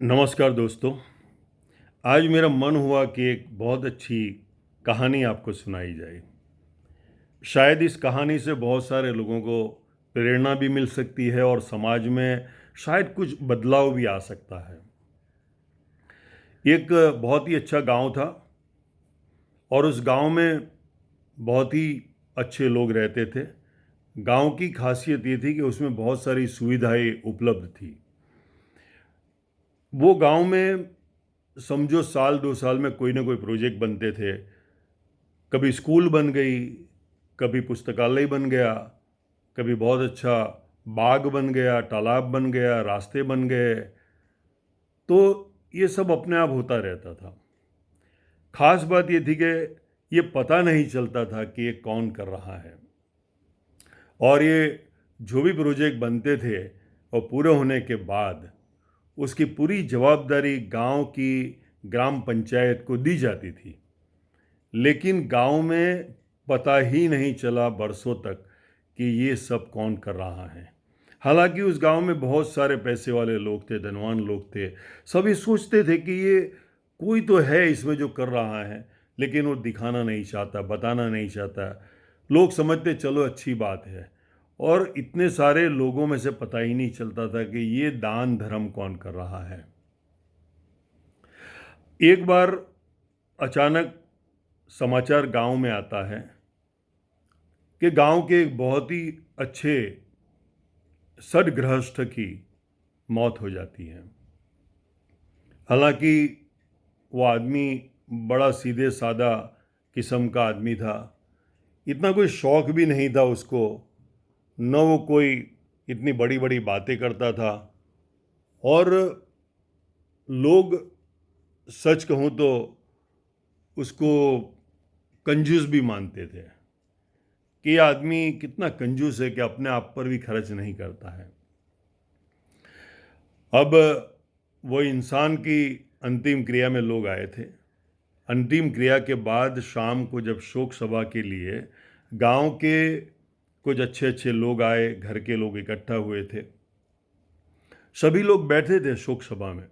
नमस्कार दोस्तों। आज मेरा मन हुआ कि एक बहुत अच्छी कहानी आपको सुनाई जाए। शायद इस कहानी से बहुत सारे लोगों को प्रेरणा भी मिल सकती है और समाज में शायद कुछ बदलाव भी आ सकता है। एक बहुत ही अच्छा गांव था और उस गांव में बहुत ही अच्छे लोग रहते थे। गांव की खासियत ये थी कि उसमें बहुत सारी सुविधाएं उपलब्ध थी। वो गांव में समझो साल 2 साल में कोई ना कोई प्रोजेक्ट बनते थे। कभी स्कूल बन गई, कभी पुस्तकालय बन गया, कभी बहुत अच्छा बाग बन गया, तालाब बन गया, रास्ते बन गए। तो ये सब अपने आप होता रहता था। खास बात ये थी कि ये पता नहीं चलता था कि ये कौन कर रहा है। और ये जो भी प्रोजेक्ट बनते थे और पूरे होने के बाद उसकी पूरी जवाबदारी गांव की ग्राम पंचायत को दी जाती थी। लेकिन गांव में पता ही नहीं चला बरसों तक कि ये सब कौन कर रहा है। हालांकि उस गांव में बहुत सारे पैसे वाले लोग थे, धनवान लोग थे। सभी सोचते थे कि ये कोई तो है इसमें जो कर रहा है, लेकिन वो दिखाना नहीं चाहता, बताना नहीं चाहता। लोग समझते चलो अच्छी बात है। और इतने सारे लोगों में से पता ही नहीं चलता था कि ये दान धर्म कौन कर रहा है। एक बार अचानक समाचार गांव में आता है कि गांव के एक बहुत ही अच्छे सदगृहस्थ की मौत हो जाती है। हालांकि वो आदमी बड़ा सीधे सादा किस्म का आदमी था। इतना कोई शौक भी नहीं था उसको, न वो कोई इतनी बड़ी बड़ी बातें करता था। और लोग सच कहूँ तो उसको कंजूस भी मानते थे कि ये आदमी कितना कंजूस है कि अपने आप पर भी खर्च नहीं करता है। अब वो इंसान की अंतिम क्रिया में लोग आए थे। अंतिम क्रिया के बाद शाम को जब शोक सभा के लिए गांव के कुछ अच्छे अच्छे लोग आए, घर के लोग इकट्ठा हुए थे। सभी लोग बैठे थे शोक सभा में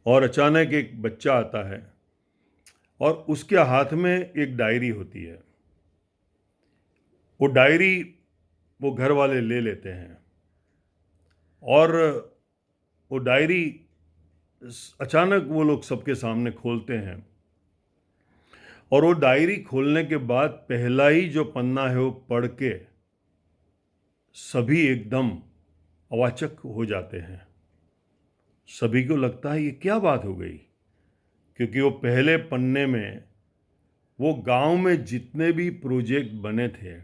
और अचानक एक बच्चा आता है और उसके हाथ में एक डायरी होती है। वो डायरी वो घर वाले ले लेते हैं और वो डायरी अचानक वो लोग सबके सामने खोलते हैं। और वो डायरी खोलने के बाद पहला ही जो पन्ना है वो पढ़ के सभी एकदम अवाचक हो जाते हैं। सभी को लगता है ये क्या बात हो गई, क्योंकि वो पहले पन्ने में वो गांव में जितने भी प्रोजेक्ट बने थे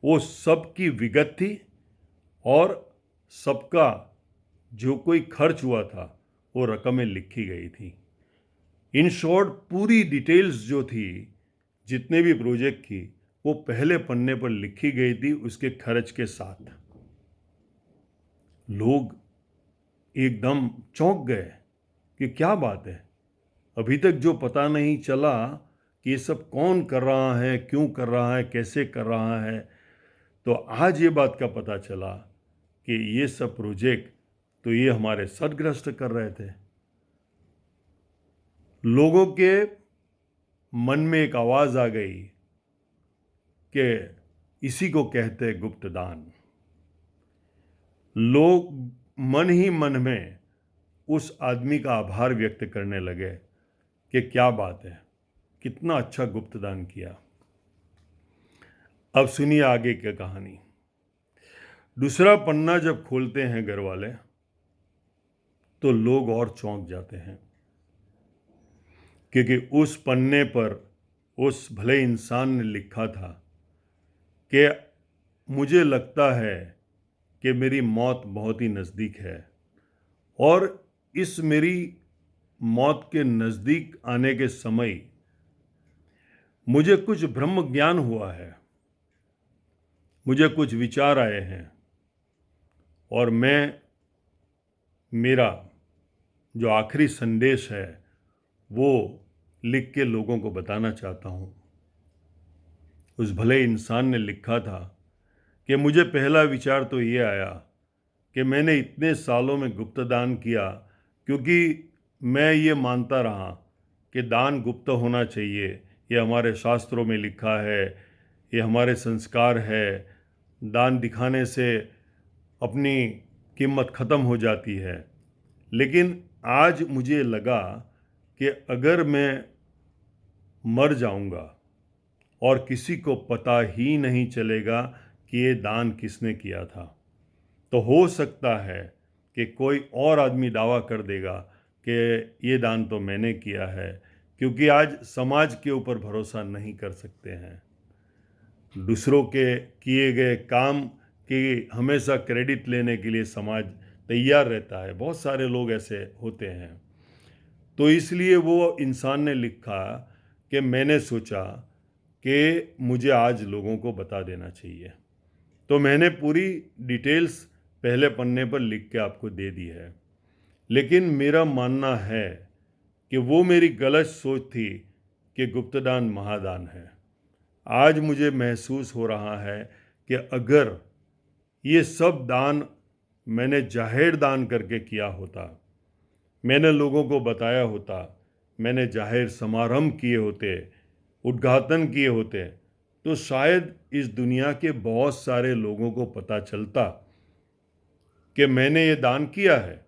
वो सब की विगत थी और सबका जो कोई खर्च हुआ था वो रकमें लिखी गई थी। इन शॉर्ट पूरी डिटेल्स जो थी जितने भी प्रोजेक्ट की वो पहले पन्ने पर लिखी गई थी उसके खर्च के साथ। लोग एकदम चौंक गए कि क्या बात है, अभी तक जो पता नहीं चला कि ये सब कौन कर रहा है, क्यों कर रहा है, कैसे कर रहा है, तो आज ये बात का पता चला कि ये सब प्रोजेक्ट तो ये हमारे सदग्रस्त कर रहे थे। लोगों के मन में एक आवाज़ आ गई कि इसी को कहते हैं गुप्त दान। लोग मन ही मन में उस आदमी का आभार व्यक्त करने लगे कि क्या बात है, कितना अच्छा गुप्त दान किया। अब सुनिए आगे की कहानी। दूसरा पन्ना जब खोलते हैं घर वाले तो लोग और चौंक जाते हैं, क्योंकि उस पन्ने पर उस भले इंसान ने लिखा था कि मुझे लगता है कि मेरी मौत बहुत ही नज़दीक है और इस मेरी मौत के नज़दीक आने के समय मुझे कुछ ब्रह्म ज्ञान हुआ है, मुझे कुछ विचार आए हैं और मैं मेरा जो आखिरी संदेश है वो लिख के लोगों को बताना चाहता हूँ। उस भले इंसान ने लिखा था कि मुझे पहला विचार तो ये आया कि मैंने इतने सालों में गुप्त दान किया, क्योंकि मैं ये मानता रहा कि दान गुप्त होना चाहिए। ये हमारे शास्त्रों में लिखा है, ये हमारे संस्कार है। दान दिखाने से अपनी कीमत ख़त्म हो जाती है। लेकिन आज मुझे लगा कि अगर मैं मर जाऊंगा और किसी को पता ही नहीं चलेगा कि ये दान किसने किया था, तो हो सकता है कि कोई और आदमी दावा कर देगा कि ये दान तो मैंने किया है, क्योंकि आज समाज के ऊपर भरोसा नहीं कर सकते हैं। दूसरों के किए गए काम की हमेशा क्रेडिट लेने के लिए समाज तैयार रहता है। बहुत सारे लोग ऐसे होते हैं। तो इसलिए वो इंसान ने लिखा कि मैंने सोचा कि मुझे आज लोगों को बता देना चाहिए। तो मैंने पूरी डिटेल्स पहले पन्ने पर लिख के आपको दे दी है। लेकिन मेरा मानना है कि वो मेरी गलत सोच थी कि गुप्तदान महादान है। आज मुझे महसूस हो रहा है कि अगर ये सब दान मैंने जाहिर दान करके किया होता, मैंने लोगों को बताया होता, मैंने जाहिर समारंभ किए होते, उद्घाटन किए होते, तो शायद इस दुनिया के बहुत सारे लोगों को पता चलता कि मैंने ये दान किया है।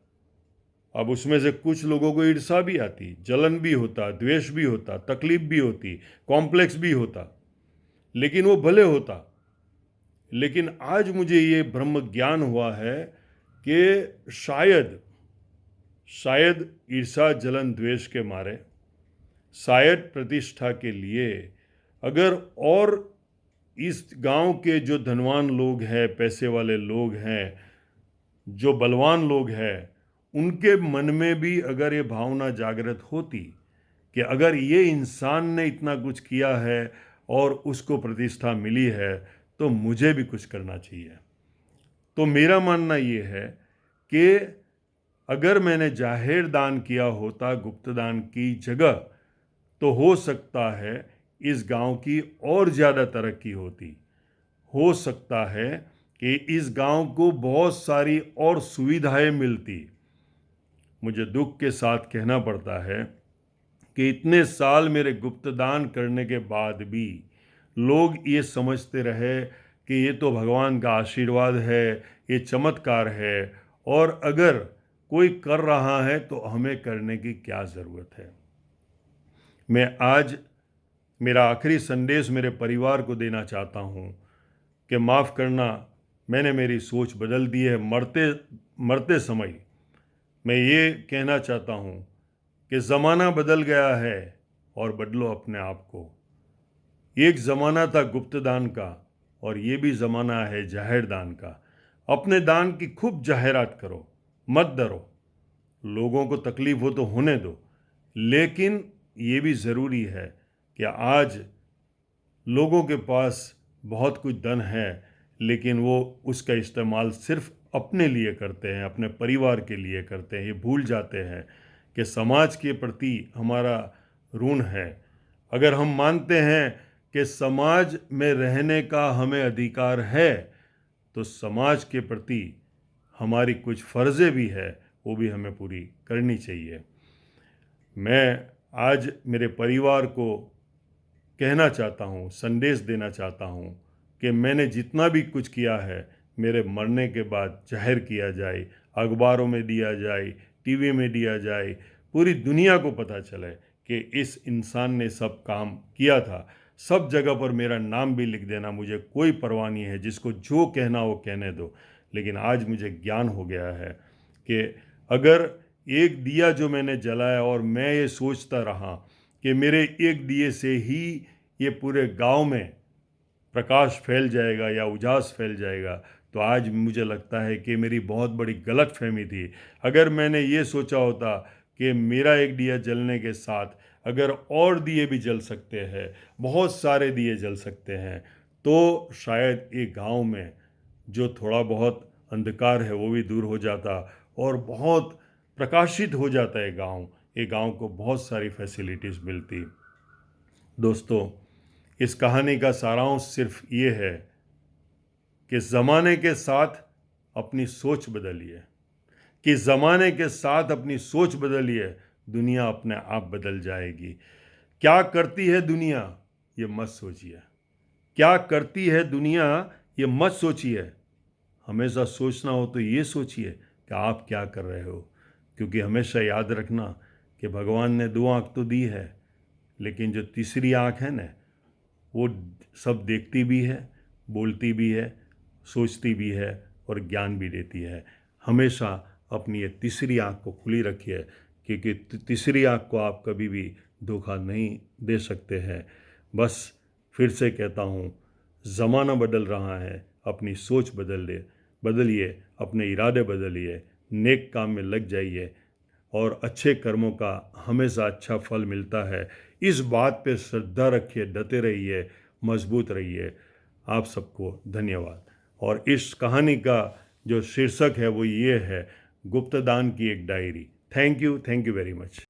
अब उसमें से कुछ लोगों को ईर्ष्या भी आती, जलन भी होता, द्वेष भी होता, तकलीफ भी होती, कॉम्प्लेक्स भी होता, लेकिन वो भले होता। लेकिन आज मुझे ये ब्रह्म ज्ञान हुआ है कि शायद ईर्ष्या जलन द्वेष के मारे, शायद प्रतिष्ठा के लिए, अगर और इस गांव के जो धनवान लोग हैं, पैसे वाले लोग हैं, जो बलवान लोग हैं, उनके मन में भी अगर ये भावना जागृत होती कि अगर ये इंसान ने इतना कुछ किया है और उसको प्रतिष्ठा मिली है, तो मुझे भी कुछ करना चाहिए। तो मेरा मानना ये है कि अगर मैंने जाहिर दान किया होता गुप्त दान की जगह, तो हो सकता है इस गांव की और ज़्यादा तरक्की होती। हो सकता है कि इस गांव को बहुत सारी और सुविधाएं मिलती। मुझे दुख के साथ कहना पड़ता है कि इतने साल मेरे गुप्त दान करने के बाद भी लोग ये समझते रहे कि ये तो भगवान का आशीर्वाद है, ये चमत्कार है, और अगर कोई कर रहा है तो हमें करने की क्या ज़रूरत है। मैं आज मेरा आखिरी संदेश मेरे परिवार को देना चाहता हूँ कि माफ़ करना, मैंने मेरी सोच बदल दी है। मरते समय मैं ये कहना चाहता हूँ कि ज़माना बदल गया है और बदलो अपने आप को। एक ज़माना था गुप्त दान का और ये भी ज़माना है जाहिर दान का। अपने दान की खूब जाहिरात करो, मत डरो। लोगों को तकलीफ हो तो होने दो, लेकिन ये भी ज़रूरी है कि आज लोगों के पास बहुत कुछ धन है, लेकिन वो उसका इस्तेमाल सिर्फ अपने लिए करते हैं, अपने परिवार के लिए करते हैं। ये भूल जाते हैं कि समाज के प्रति हमारा ऋण है। अगर हम मानते हैं कि समाज में रहने का हमें अधिकार है, तो समाज के प्रति हमारी कुछ फ़र्ज़ें भी है, वो भी हमें पूरी करनी चाहिए। मैं आज मेरे परिवार को कहना चाहता हूँ, संदेश देना चाहता हूँ कि मैंने जितना भी कुछ किया है, मेरे मरने के बाद जाहिर किया जाए, अखबारों में दिया जाए, टीवी में दिया जाए, पूरी दुनिया को पता चले कि इस इंसान ने सब काम किया था। सब जगह पर मेरा नाम भी लिख देना, मुझे कोई परवाह नहीं है, जिसको जो कहना वो कहने दो। लेकिन आज मुझे ज्ञान हो गया है कि अगर एक दिया जो मैंने जलाया और मैं ये सोचता रहा कि मेरे एक दिए से ही ये पूरे गांव में प्रकाश फैल जाएगा या उजास फैल जाएगा, तो आज मुझे लगता है कि मेरी बहुत बड़ी गलतफहमी थी। अगर मैंने ये सोचा होता कि मेरा एक दिया जलने के साथ अगर और दिए भी जल सकते हैं, बहुत सारे दिए जल सकते हैं, तो शायद एक गांव में जो थोड़ा बहुत अंधकार है वो भी दूर हो जाता और बहुत प्रकाशित हो जाता है गांव। ये गांव को बहुत सारी फैसिलिटीज़ मिलती। दोस्तों, इस कहानी का सारांश सिर्फ ये है कि ज़माने के साथ अपनी सोच बदलिए, कि ज़माने के साथ अपनी सोच बदलिए, दुनिया अपने आप बदल जाएगी। क्या करती है दुनिया, ये मत सोचिए। क्या करती है दुनिया, ये मत सोचिए। हमेशा सोचना हो तो ये सोचिए कि आप क्या कर रहे हो, क्योंकि हमेशा याद रखना कि भगवान ने 2 आँख तो दी है, लेकिन जो तीसरी आँख है ना, वो सब देखती भी है, बोलती भी है, सोचती भी है और ज्ञान भी देती है। हमेशा अपनी ये तीसरी आँख को खुली रखिए, क्योंकि तीसरी आँख को आप कभी भी धोखा नहीं दे सकते हैं। बस फिर से कहता हूँ, ज़माना बदल रहा है, अपनी सोच बदलिए, अपने इरादे बदलिए, नेक काम में लग जाइए और अच्छे कर्मों का हमेशा अच्छा फल मिलता है। इस बात पे श्रद्धा रखिए, डटे रहिए, मजबूत रहिए। आप सबको धन्यवाद। और इस कहानी का जो शीर्षक है वो ये है, गुप्तदान की एक diary. Thank you very much.